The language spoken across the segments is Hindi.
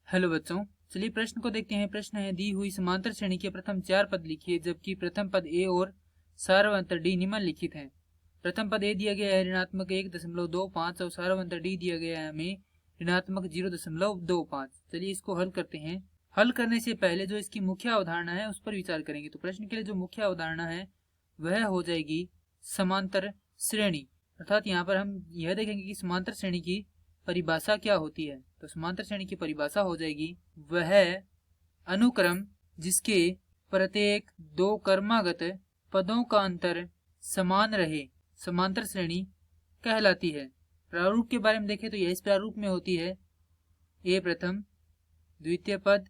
हेलो बच्चों, चलिए प्रश्न को देखते हैं। प्रश्न है, दी हुई समांतर श्रेणी के प्रथम 4 पद लिखिए जबकि प्रथम पद ए और सार्वंतर डी निम्नलिखित हैं। प्रथम पद ए दिया गया है ऋणात्मक 1.25 और सार्वंतर डी दिया गया है हमें ऋणात्मक 0.25। चलिए इसको हल करते हैं। हल करने से पहले जो इसकी मुख्य अवधारणा है उस पर विचार करेंगे। तो प्रश्न के लिए जो मुख्य अवधारणा है वह हो जाएगी समांतर श्रेणी। अर्थात यहाँ पर हम यह देखेंगे कि समांतर श्रेणी की परिभाषा क्या होती है। तो समांतर श्रेणी की परिभाषा हो जाएगी वह अनुक्रम जिसके प्रत्येक दो क्रमागत पदों का अंतर समान रहे समांतर श्रेणी कहलाती है। प्रारूप के बारे में देखें तो यह इस प्रारूप में होती है, ए प्रथम, द्वितीय पद,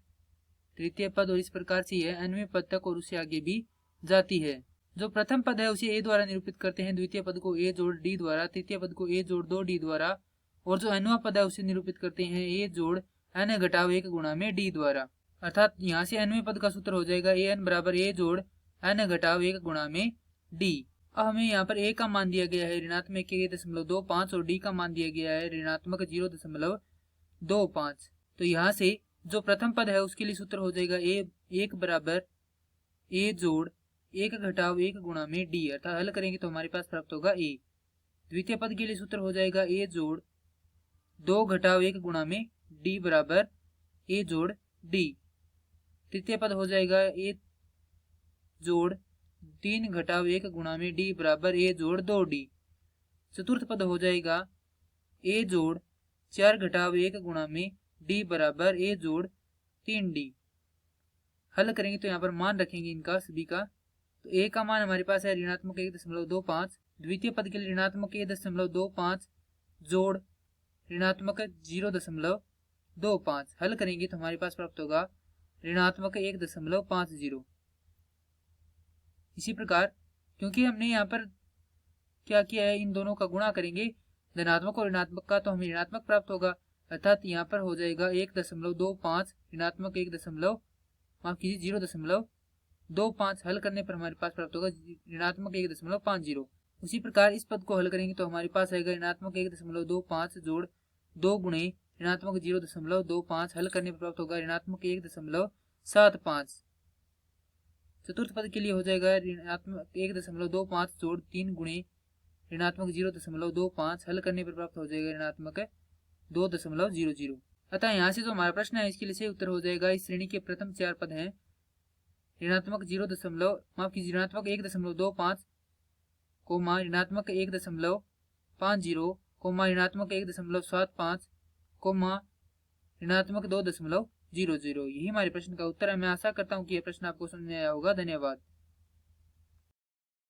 तृतीय पद और इस प्रकार से यह nवें पद तक और उससे आगे भी जाती है। जो प्रथम पद है उसे ए द्वारा निरूपित करते हैं, द्वितीय पद को ए जोड़ डी द्वारा, तृतीय पद को ए जोड़ 2 डी द्वारा और जो nवां पद है उसे निरूपित करते हैं ए जोड़ n घटाव 1 गुणा में डी द्वारा। अर्थात यहाँ से nवें पद का सूत्र हो जाएगा ए एन बराबर ए जोड़ n घटाव 1 गुणा में डी। अब हमें यहाँ पर ए का मान दिया गया है ऋणात्मक 1.25 और डी का मान दिया गया है ऋणात्मक 0.25। तो यहाँ से जो प्रथम पद है उसके लिए सूत्र हो जाएगा ए एक बराबर ए जोड़ 1 घटाव 1 गुणा में डी। अर्थात हल करेंगे तो हमारे पास प्राप्त होगा ए। द्वितीय पद के लिए सूत्र हो जाएगा ए जोड़ 2 घटाव 1 गुणा में डी बराबर ए जोड़ डी। तृतीय पद हो जाएगा ए जोड़ 3 घटाव 1 गुणा में डी बराबर ए जोड़ 2 डी। चतुर्थ पद हो जाएगा ए जोड़ 4 घटाव 1 गुणा में डी बराबर ए जोड़ 3 डी। हल करेंगे तो यहाँ पर मान रखेंगे इनका सभी का। तो ए का मान हमारे पास है ऋणात्मक 1.25, द्वितीय पद के लिए ऋणात्मक 1.25 जोड़ ऋणात्मक 0.25। हल करेंगे तो हमारे पास प्राप्त होगा ऋणात्मक 1.50। इसी प्रकार क्योंकि हमने यहाँ पर क्या किया है, इन दोनों का गुणा करेंगे धनात्मक और ऋणात्मक का, तो हमें ऋणात्मक प्राप्त होगा। अर्थात यहाँ पर हो जाएगा 1.25 ऋणात्मक 0.25। हल करने पर हमारे पास प्राप्त होगा ऋणात्मक 1.50। उसी प्रकार इस पद को हल करेंगे तो हमारे पास आएगा ऋणात्मक 1.25 जोड़ 2 गुणे ऋणात्मक 0.25। हल करने पर प्राप्त होगा ऋणात्मक 1.75। चतुर्थ पद के लिए हो जाएगा ऋणात्मक 1.25 जोड़ 3 गुणे ऋणात्मक 0.25। हल करने पर प्राप्त हो जाएगा ऋणात्मक 2.00। अतः यहाँ से जो हमारा प्रश्न है इसके लिए सही उत्तर हो जाएगा इस श्रेणी के प्रथम 4 पद हैं ऋणात्मक 1.25 कोमा ऋणात्मक 1.50 कोमा ऋणात्मक 1.75 कोमा ऋणात्मक 2.00। यही हमारे प्रश्न का उत्तर है। मैं आशा करता हूँ कि यह प्रश्न आपको समझ में आया होगा। धन्यवाद।